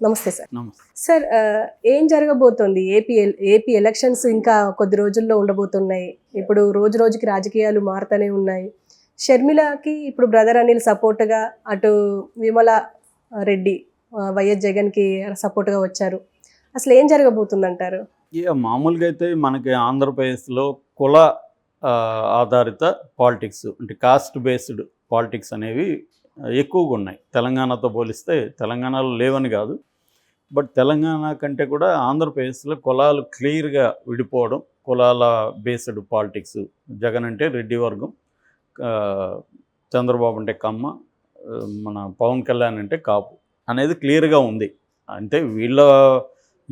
నమస్తే సార్. నమస్తే. సార్ ఏం జరగబోతోంది? ఏపీ ఎలక్షన్స్ ఇంకా కొద్ది రోజుల్లో ఉండబోతున్నాయి. ఇప్పుడు రోజు రోజుకి రాజకీయాలు మారుతూనే ఉన్నాయి. షర్మిలకి ఇప్పుడు బ్రదర్ అనిల్ సపోర్ట్గా, అటు విమల రెడ్డి వైఎస్ జగన్కి సపోర్ట్గా వచ్చారు. అసలు ఏం జరగబోతుందంటారు? మామూలుగా అయితే మనకి ఆంధ్రప్రదేశ్లో కుల ఆధారిత పాలిటిక్స్ అంటే కాస్ట్ బేస్డ్ పాలిటిక్స్ అనేవి ఎక్కువగా ఉన్నాయి. తెలంగాణతో పోలిస్తే తెలంగాణలో లేవని కాదు, బట్ తెలంగాణ కంటే కూడా ఆంధ్రప్రదేశ్లో కులాలు క్లియర్గా విడిపోవడం, కులాల బేస్డ్ పాలిటిక్స్. జగన్ అంటే రెడ్డి వర్గం, చంద్రబాబు అంటే కమ్మ, మన పవన్ కళ్యాణ్ అంటే కాపు అనేది క్లియర్గా ఉంది. అంటే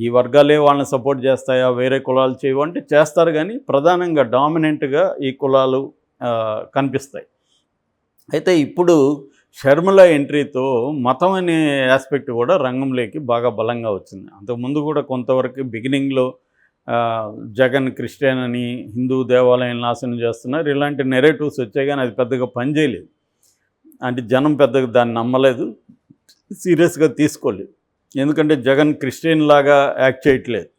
ఈ వర్గాలే వాళ్ళని సపోర్ట్ చేస్తాయా, వేరే కులాలు చేయవు అంటే చేస్తారు, కానీ ప్రధానంగా డామినెంట్గా ఈ కులాలు కనిపిస్తాయి. అయితే ఇప్పుడు షర్మిల ఎంట్రీతో మతం అనే ఆస్పెక్ట్ కూడా రంగంలోకి బాగా బలంగా వచ్చింది. అంతకుముందు కూడా కొంతవరకు బిగినింగ్లో జగన్ క్రిస్టియన్ అని, హిందూ దేవాలయాలను నాశనం చేస్తున్నారు, ఇలాంటి నెరేటివ్స్ వచ్చాయి, కానీ అది పెద్దగా పనిచేయలేదు. అంటే జనం పెద్దగా దాన్ని నమ్మలేదు, సీరియస్గా తీసుకోలేదు. ఎందుకంటే జగన్ క్రిస్టియన్ లాగా యాక్ట్ చేయట్లేదు.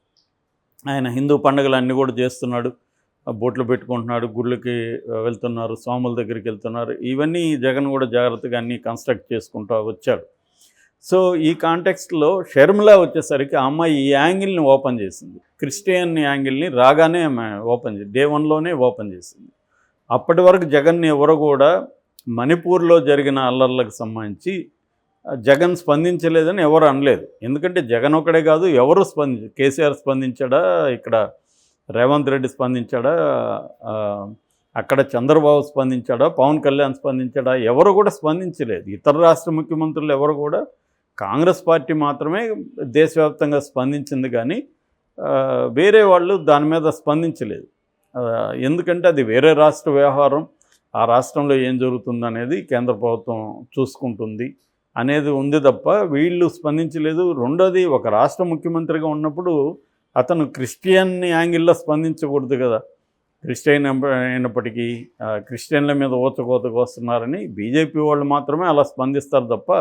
ఆయన హిందూ పండుగలు అన్నీ కూడా చేస్తున్నాడు, బొట్లు పెట్టుకుంటున్నాడు, గుళ్ళకి వెళ్తున్నారు, స్వాముల దగ్గరికి వెళ్తున్నారు. ఇవన్నీ జగన్ కూడా జాగ్రత్తగా అన్నీ కన్స్ట్రక్ట్ చేసుకుంటూ వచ్చాడు. సో ఈ కాంటెక్స్ట్లో షర్మిల వచ్చేసరికి ఆ అమ్మాయి ఈ యాంగిల్ని ఓపెన్ చేసింది. క్రిస్టియన్ యాంగిల్ని రాగానే ఆమె ఓపెన్ చేసి డే 1లోనే ఓపెన్ చేసింది. అప్పటి వరకు జగన్ని ఎవరు కూడా మణిపూర్లో జరిగిన అల్లర్లకు సంబంధించి జగన్ స్పందించలేదని ఎవరు అనలేదు. ఎందుకంటే జగన్ ఒకడే కాదు, ఎవరు కేసీఆర్ స్పందించాడా, ఇక్కడ రేవంత్ రెడ్డి స్పందించాడా, అక్కడ చంద్రబాబు స్పందించాడా, పవన్ కళ్యాణ్ స్పందించాడా, ఎవరు కూడా స్పందించలేదు. ఇతర రాష్ట్ర ముఖ్యమంత్రులు ఎవరు కూడా, కాంగ్రెస్ పార్టీ మాత్రమే దేశవ్యాప్తంగా స్పందించింది, కానీ వేరే వాళ్ళు దాని మీద స్పందించలేదు. ఎందుకంటే అది వేరే రాష్ట్ర వ్యవహారం, ఆ రాష్ట్రంలో ఏం జరుగుతుందనేది కేంద్ర ప్రభుత్వం చూసుకుంటుంది అనేది ఉంది తప్ప వీళ్ళు స్పందించలేదు. రెండోది, ఒక రాష్ట్ర ముఖ్యమంత్రిగా ఉన్నప్పుడు అతను క్రిస్టియన్ యాంగిల్లో స్పందించకూడదు కదా. క్రిస్టియన్ అయినప్పటికీ క్రిస్టియన్ల మీద ఊచకోతకు వస్తున్నారని బీజేపీ వాళ్ళు మాత్రమే అలా స్పందిస్తారు తప్ప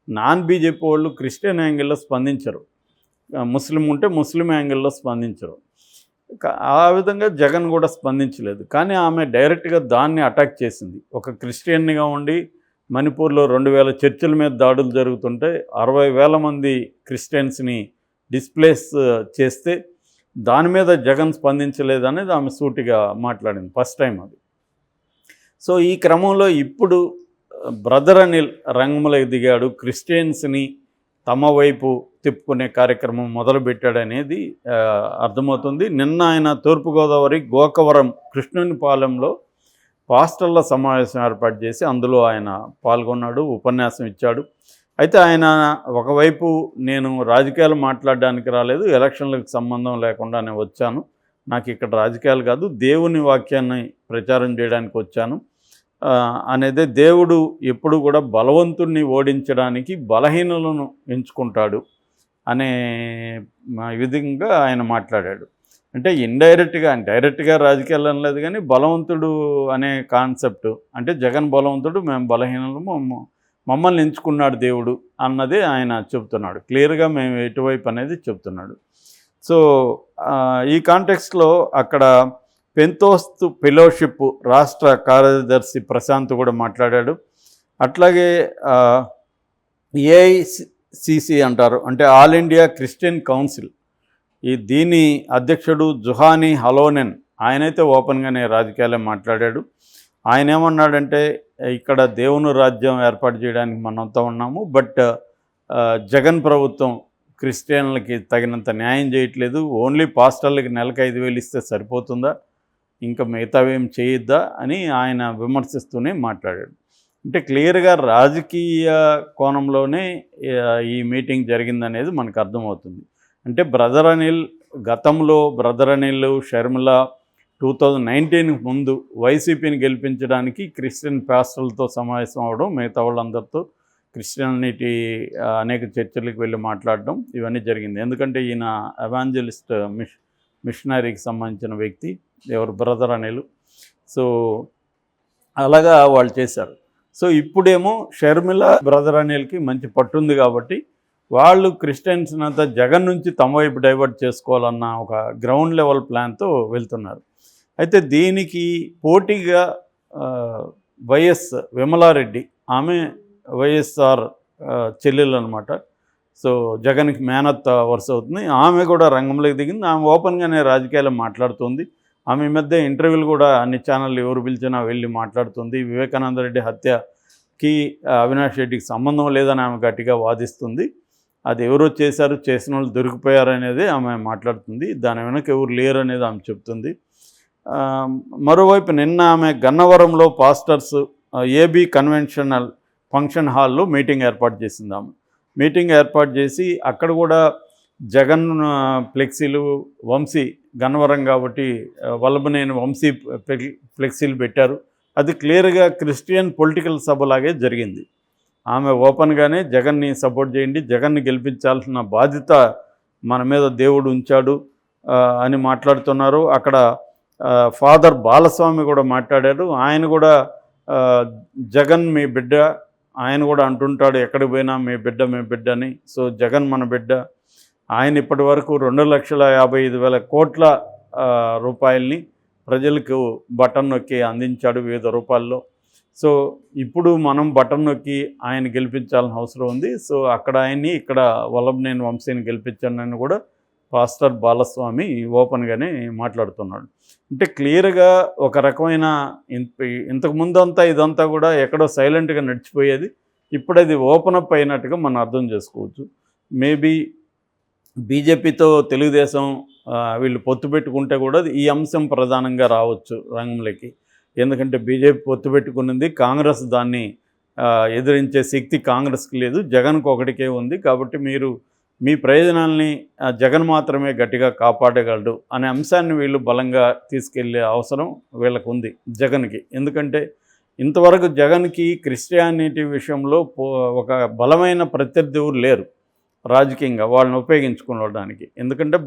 నాన్ బీజేపీ వాళ్ళు క్రిస్టియన్ యాంగిల్లో స్పందించరు, ముస్లిం ఉంటే ముస్లిం యాంగిల్లో స్పందించరు. ఆ విధంగా జగన్ కూడా స్పందించలేదు. కానీ ఆమె డైరెక్ట్గా దాన్ని అటాక్ చేసింది. ఒక క్రిస్టియన్గా ఉండి మణిపూర్లో 2000 చర్చిల మీద దాడులు జరుగుతుంటే 60,000 మంది క్రిస్టియన్స్ని డిస్ప్లేస్ చేస్తే దాని మీద జగన్ స్పందించలేదనేది ఆమె సూటిగా మాట్లాడింది ఫస్ట్ టైం అది. సో ఈ క్రమంలో ఇప్పుడు బ్రదర్ అనిల్ రంగంలోకి దిగాడు, క్రిస్టియన్స్ని తమ వైపు తిప్పుకునే కార్యక్రమం మొదలుపెట్టాడనేది అర్థమవుతుంది. నిన్న ఆయన తూర్పుగోదావరి గోకవరం కృష్ణునిపాలెంలో పాస్టర్ల సమావేశం ఏర్పాటు చేసి అందులో ఆయన పాల్గొన్నాడు, ఉపన్యాసం ఇచ్చాడు. అయితే ఆయన ఒకవైపు నేను రాజకీయాలు మాట్లాడడానికి రాలేదు, ఎలక్షన్లకు సంబంధం లేకుండానే వచ్చాను, నాకు ఇక్కడ రాజకీయాలు కాదు దేవుని వాక్యాన్ని ప్రచారం చేయడానికి వచ్చాను అనేది, దేవుడు ఎప్పుడు కూడా బలవంతుణ్ణి ఓడించడానికి బలహీనులను ఎంచుకుంటాడు అనే విధంగా ఆయన మాట్లాడాడు. అంటే ఇండైరెక్ట్గా, డైరెక్ట్గా రాజకీయాలు అనలేదు, కానీ బలవంతుడు అనే కాన్సెప్ట్, అంటే జగన్ బలవంతుడు, మేము బలహీనము, మమ్మల్ని ఎంచుకున్నాడు దేవుడు అన్నది ఆయన చెప్తున్నాడు. క్లియర్గా మేము ఎటువైపు అనేది చెప్తున్నాడు. సో ఈ కాంటెక్స్ట్లో అక్కడ పెంతోస్తు ఫెలోషిప్ రాష్ట్ర కార్యదర్శి ప్రశాంత్ కూడా మాట్లాడాడు. అట్లాగే ఏఐసిసి అంటారు, అంటే ఆల్ ఇండియా క్రిస్టియన్ కౌన్సిల్, దీని అధ్యక్షుడు జుహానీ హలోనెన్, ఆయనైతే ఓపెన్గానే రాజకీయాలే మాట్లాడాడు. ఆయన ఏమన్నాడంటే, ఇక్కడ దేవుని రాజ్యం ఏర్పాటు చేయడానికి మనంతా ఉన్నాము, బట్ జగన్ ప్రభుత్వం క్రిస్టియన్లకి తగినంత న్యాయం చేయట్లేదు, ఓన్లీ పాస్టర్లకి నెలకు 5,000 ఇస్తే సరిపోతుందా, ఇంకా మిగతావేం చేయొద్దా అని ఆయన విమర్శిస్తూనే మాట్లాడాడు. అంటే క్లియర్గా రాజకీయ కోణంలోనే ఈ మీటింగ్ జరిగిందనేది మనకు అర్థమవుతుంది. అంటే బ్రదర్ అనిల్ గతంలో, బ్రదర్ అనిల్ షర్మిల 2019 ముందు వైసీపీని గెలిపించడానికి క్రిస్టియన్ పాస్టర్లతో సమావేశం అవడం, మిగతా వాళ్ళందరితో క్రిస్టియానిటీ అనేక చర్చలకు వెళ్ళి మాట్లాడడం, ఇవన్నీ జరిగింది. ఎందుకంటే ఈయన ఎవాంజలిస్ట్ మిషనరీకి సంబంధించిన వ్యక్తి, ఎవరు బ్రదర్ అనిల్. సో అలాగా వాళ్ళు చేశారు. సో ఇప్పుడేమో షర్మిల బ్రదర్ అనిల్కి మంచి పట్టుంది కాబట్టి వాళ్ళు క్రిస్టియన్స్ని అంతా జగన్ నుంచి తమ వైపు డైవర్ట్ చేసుకోవాలన్న ఒక గ్రౌండ్ లెవెల్ ప్లాన్తో వెళ్తున్నారు. అయితే దీనికి పోటీగా వైఎస్ విమలారెడ్డి, ఆమె వైఎస్ఆర్ చెల్లెలు అనమాట. సో జగన్కి మేనత్ వరుస అవుతుంది. ఆమె కూడా రంగంలోకి దిగింది. ఆమె ఓపెన్గానే రాజకీయాలు మాట్లాడుతుంది. ఆమె ఈ మధ్య ఇంటర్వ్యూలు కూడా అన్ని ఛానళ్ళు ఎవరు పిలిచినా వెళ్ళి మాట్లాడుతుంది. వివేకానంద రెడ్డి హత్యకి అవినాష్ రెడ్డికి సంబంధం లేదని ఆమె గట్టిగా వాదిస్తుంది. అది ఎవరో చేశారు, చేసిన వాళ్ళు దొరికిపోయారనేది ఆమె మాట్లాడుతుంది. దాని వెనక ఎవరు లేరు అనేది ఆమె చెప్తుంది. మరోవైపు నిన్న ఆమె గన్నవరంలో పాస్టర్స్ ఏబీ కన్వెన్షనల్ ఫంక్షన్ హాల్లో మీటింగ్ ఏర్పాటు చేసింది. ఆమె మీటింగ్ ఏర్పాటు చేసి అక్కడ కూడా జగన్ ఫ్లెక్సీలు, వంశీ గన్నవరం కాబట్టి వల్లభనేని వంశీ ఫ్లెక్సీలు పెట్టారు. అది క్లియర్గా క్రిస్టియన్ పొలిటికల్ సభలాగే జరిగింది. ఆమె ఓపెన్గానే జగన్ని సపోర్ట్ చేయండి, జగన్ని గెలిపించాల్సిన బాధ్యత మన మీద దేవుడు ఉంచాడు అని మాట్లాడుతున్నారు. అక్కడ ఫాదర్ బాలస్వామి కూడా మాట్లాడారు. ఆయన కూడా జగన్ మీ బిడ్డ, ఆయన కూడా అంటుంటాడు ఎక్కడికి పోయినా మీ బిడ్డ అని. సో జగన్ మన బిడ్డ. ఆయన ఇప్పటి వరకు 2,55,000 కోట్ల రూపాయల్ని ప్రజలకు బటన్ నొక్కి అందించాడు వివిధ రూపాల్లో. సో ఇప్పుడు మనం బటన్ నొక్కి ఆయన గెలిపించాల్సిన అవసరం ఉంది. సో అక్కడ ఆయన్ని, ఇక్కడ వల్లభనేని వంశీని గెలిపించానని కూడా పాస్టర్ బాలస్వామి ఓపెన్గానే మాట్లాడుతున్నాడు. అంటే క్లియర్గా ఒక రకమైన ఇంతకుముందు అంతా ఇదంతా కూడా ఎక్కడో సైలెంట్గా నడిచిపోయేది. ఇప్పుడు అది ఓపెన్ అప్ అయినట్టుగా మనం అర్థం చేసుకోవచ్చు. మేబీ బీజేపీతో తెలుగుదేశం వీళ్ళు పొత్తు పెట్టుకుంటే కూడా ఈ అంశం ప్రధానంగా రావచ్చు రంగంలోకి. ఎందుకంటే బీజేపీ పొత్తు పెట్టుకున్నది, కాంగ్రెస్ దాన్ని ఎదిరించే శక్తి కాంగ్రెస్కి లేదు, జగన్కి ఒకటికే ఉంది. కాబట్టి మీరు మీ ప్రయోజనాల్ని జగన్ మాత్రమే గట్టిగా కాపాడగలడు అనే అంశాన్ని వీళ్ళు బలంగా తీసుకెళ్లే అవసరం వీళ్ళకు ఉంది జగన్కి. ఎందుకంటే ఇంతవరకు జగన్కి క్రిస్టియానిటీ విషయంలో ఒక బలమైన ప్రత్యర్థి లేరు రాజకీయంగా వాళ్ళని ఉపయోగించుకోవడానికి. ఎందుకంటే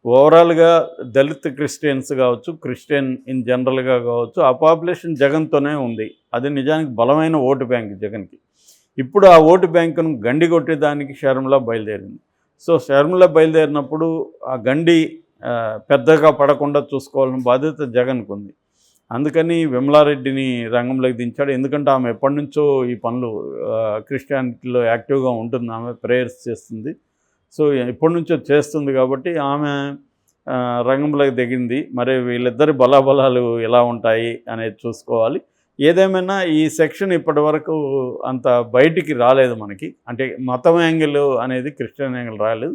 ఓవరాల్గా దళిత్ క్రిస్టియన్స్ కావచ్చు, క్రిస్టియన్ ఇన్ జనరల్గా కావచ్చు, ఆ పాపులేషన్ జగన్తోనే ఉంది. అది నిజానికి బలమైన ఓటు బ్యాంక్ జగన్కి. ఇప్పుడు ఆ ఓటు బ్యాంకును గండి కొట్టేదానికి షర్మిల బయలుదేరింది. సో షర్మిల బయలుదేరినప్పుడు ఆ గండి పెద్దగా పడకుండా చూసుకోవాల్సిన బాధ్యత జగన్కు ఉంది. అందుకని విమలారెడ్డిని రంగంలోకి దించాడు. ఎందుకంటే ఆమె ఎప్పటి నుంచో ఈ పనులు క్రిస్టియానిటీలో యాక్టివ్గా ఉంటుంది, ఆమె ప్రేయర్స్ చేస్తుంది. సో ఎప్పటి నుంచో చేస్తుంది కాబట్టి ఆమె రంగంలోకి దిగింది. మరి వీళ్ళిద్దరి బలాబలాలు ఎలా ఉంటాయి అనేది చూసుకోవాలి. ఏదేమైనా ఈ సెక్షన్ ఇప్పటి వరకు అంత బయటికి రాలేదు మనకి. అంటే మతం యాంగిల్ అనేది క్రిస్టియన్ యాంగిల్ రాలేదు.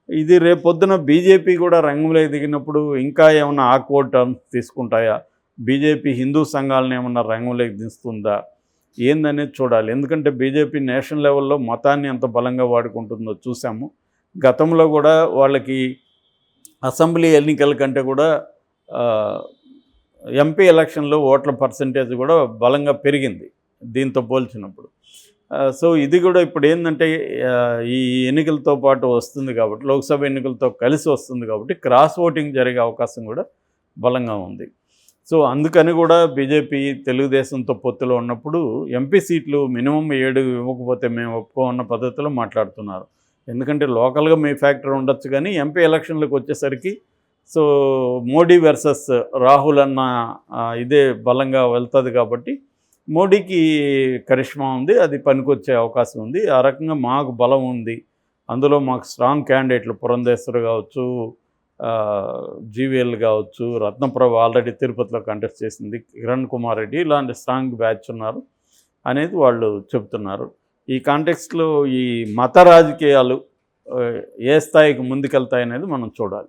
ఇది రేపు పొద్దున బీజేపీ కూడా రంగంలోకి దిగినప్పుడు ఇంకా ఏమన్నా ఆక్వర్డ్ టర్మ్స్ తీసుకుంటాయా, బీజేపీ హిందూ సంఘాలను ఏమన్నా రంగంలోకి దిస్తుందా ఏందనేది చూడాలి. ఎందుకంటే బీజేపీ నేషనల్ లెవెల్లో మతాన్ని ఎంత బలంగా వాడుకుంటుందో చూసాము. గతంలో కూడా వాళ్ళకి అసెంబ్లీ ఎన్నికల కంటే కూడా ఎంపీ ఎలక్షన్లో ఓట్ల పర్సంటేజ్ కూడా బలంగా పెరిగింది దీంతో పోల్చినప్పుడు. సో ఇది కూడా ఇప్పుడు ఏంటంటే ఈ ఎన్నికలతో పాటు వస్తుంది కాబట్టి, లోక్సభ ఎన్నికలతో కలిసి వస్తుంది కాబట్టి క్రాస్ ఓటింగ్ జరిగే అవకాశం కూడా బలంగా ఉంది. సో అందుకని కూడా బీజేపీ తెలుగుదేశంతో పొత్తులో ఉన్నప్పుడు ఎంపీ సీట్లు మినిమం 7 ఇవ్వకపోతే మేము ఒప్పుకోన్న పద్ధతిలో మాట్లాడుతున్నారు. ఎందుకంటే లోకల్గా మీ ఫ్యాక్టర్ ఉండొచ్చు, కానీ ఎంపీ ఎలక్షన్లకు వచ్చేసరికి సో మోడీ వర్సెస్ రాహుల్ అన్న ఇదే బలంగా వెళ్తుంది కాబట్టి మోడీకి కరిష్మా ఉంది, అది పనికొచ్చే అవకాశం ఉంది. ఆ రకంగా మాకు బలం ఉంది. అందులో మాకు స్ట్రాంగ్ క్యాండిడేట్లు పురంధేశ్వర్ కావచ్చు, జీవీఎల్ కావచ్చు, రత్నప్రభ ఆల్రెడీ తిరుపతిలో కంటెస్ట్ చేసింది, కిరణ్ కుమార్ రెడ్డి, ఇలాంటి స్ట్రాంగ్ బ్యాచ్ ఉన్నారు అనేది వాళ్ళు చెప్తున్నారు. ఈ కాంటెక్స్ట్లో ఈ మత రాజకీయాలు ఏ స్థాయికి ముందుకెళ్తాయనేది మనం చూడాలి.